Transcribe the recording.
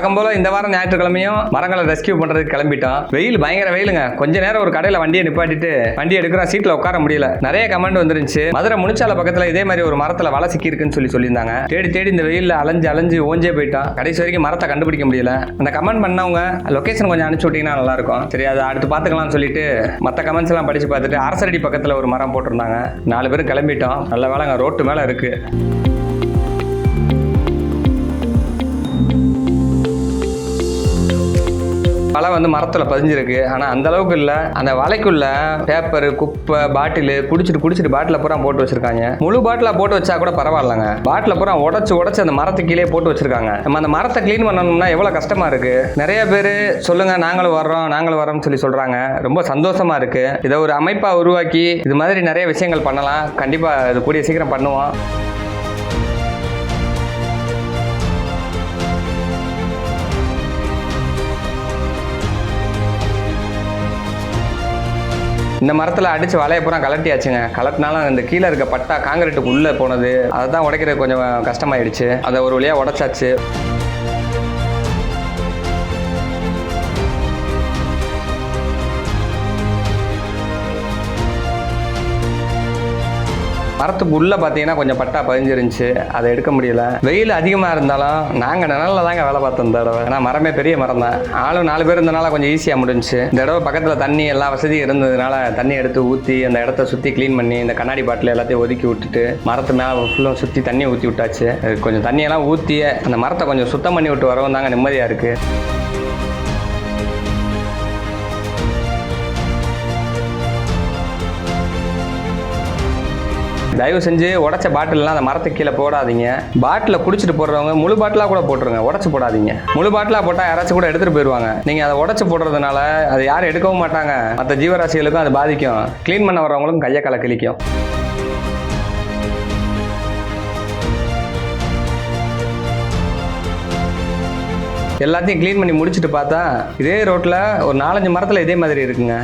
வழக்கம் போல இந்த வாரம் ஞாயிற்றுக்கிழமையும் மரங்களை ரெஸ்கியூ பண்றதுக்கு கிளம்பிட்டோம். வெயில் பயங்கர வெயிலுங்க. கொஞ்ச நேரம் ஒரு கடையில வண்டியை நிப்பாட்டிட்டு வண்டி எடுக்கிறோம், சீட்ல உட்கார முடியல. நிறைய கமெண்ட் வந்துருந்துச்சு. மதுரை முனிச்சாலை பக்கத்துல இதே மாதிரி ஒரு மரத்துல வலை சிக்கி இருக்குன்னு சொல்லியிருந்தாங்க. தேடி இந்த வெயில்ல அலைஞ்சு ஓஞ்சே போயிட்டோம். கடைசி வரைக்கும் மரத்தை கண்டுபிடிக்க முடியல. அந்த கமெண்ட் பண்ணவங்க லொகேஷன் கொஞ்சம் அனுப்பிச்சு விட்டீங்கன்னா நல்லா இருக்கும். சரி, அதை அடுத்து பாத்துக்கலாம்னு சொல்லிட்டு மற்ற கமெண்ட்ஸ் எல்லாம் படிச்சு பார்த்துட்டு அரசரடி பக்கத்துல ஒரு மரம் போட்டிருந்தாங்க. 4 பேரும் கிளம்பிட்டோம். நல்ல வேலைங்க, ரோட்டு மேல இருக்கு. வலை வந்து மரத்துல பதிஞ்சிருக்கு. ஆனா அந்த அளவுக்கு இல்ல. அந்த வலைக்குள்ள பேப்பர், குப்பை, பாட்டில் குடிச்சிட்டு பாட்டில பூரா போட்டு வச்சிருக்காங்க. முழு பாட்டில போட்டு வச்சா கூட பரவாயில்லங்க. பாட்டில பூரா உடைச்சு அந்த மரத்துக்கு கீழே போட்டு வச்சிருக்காங்க. நம்ம அந்த மரத்தை கிளீன் பண்ணணும்னா எவ்வளவு கஷ்டமா இருக்கு. நிறைய பேர் சொல்லுங்க நாங்களும் வரோம்னு சொல்லி சொல்றாங்க. ரொம்ப சந்தோஷமா இருக்கு. இதை ஒரு அமைப்பா உருவாக்கி இது மாதிரி நிறைய விஷயங்கள் பண்ணலாம். கண்டிப்பா இது கூடிய சீக்கிரம் பண்ணுவோம். இந்த மரத்தில் அடித்து வலையை பூரா கலட்டியாச்சுங்க. கலட்டினாலும் இந்த கீழே இருக்க பட்டா காங்கிரீட்டுக்கு உள்ளே போனது, அதை தான் உடைக்கிறது கொஞ்சம் கஷ்டமாயிடுச்சு. அதை ஒரு வழியாக உடைச்சாச்சு. மரத்துக்கு உள்ள பார்த்தீங்கன்னா கொஞ்சம் பட்டா பதிஞ்சிருந்துச்சு. அதை எடுக்க முடியல. வெயில் அதிகமாக இருந்தாலும் நாங்கள் நிழல்ல தாங்க வேலை பார்த்தோம் இந்த தடவை. ஏன்னா மரமே பெரிய மரம் தான். ஆளும் 4 பேர் இருந்தனால கொஞ்சம் ஈஸியாக முடிஞ்சுச்சு. இந்த தடவை பக்கத்தில் தண்ணி எல்லா வசதியும் இருந்ததுனால தண்ணி எடுத்து ஊற்றி அந்த இடத்த சுற்றி க்ளீன் பண்ணி இந்த கண்ணாடி பாட்டில் எல்லாத்தையும் ஒதுக்கி விட்டுட்டு மரத்து மேலே ஃபுல்லும் சுற்றி தண்ணி ஊற்றி விட்டாச்சு. கொஞ்சம் தண்ணியெல்லாம் ஊற்றி அந்த மரத்தை கொஞ்சம் சுத்தம் பண்ணி விட்டு வரவும் தாங்க நிம்மதியாக இருக்குது. தயவு செஞ்சு உடச்ச பாட்டில்லாம் அந்த மரத்துக்கு கீழே போடாதீங்க. பாட்டில் குடிச்சிட்டு போடுறவங்க முழு பாட்டிலாக கூட போட்டுருங்க, உடச்சு போடாதீங்க. முழு பாட்டிலாக போட்டால் யாராச்சும் கூட எடுத்துகிட்டு போயிடுவாங்க. நீங்கள் அதை உடச்சு போடுறதுனால அதை யாரும் எடுக்கவும் மாட்டாங்க. மற்ற ஜீவராசிகளுக்கும் அது பாதிக்கும். க்ளீன் பண்ண வரவங்களுக்கும் கையை காலை கிழிக்கும். எல்லாத்தையும் க்ளீன் பண்ணி முடிச்சுட்டு பார்த்தா இதே ரோட்டில் ஒரு 4-5 மரத்தில் இதே மாதிரி இருக்குங்க.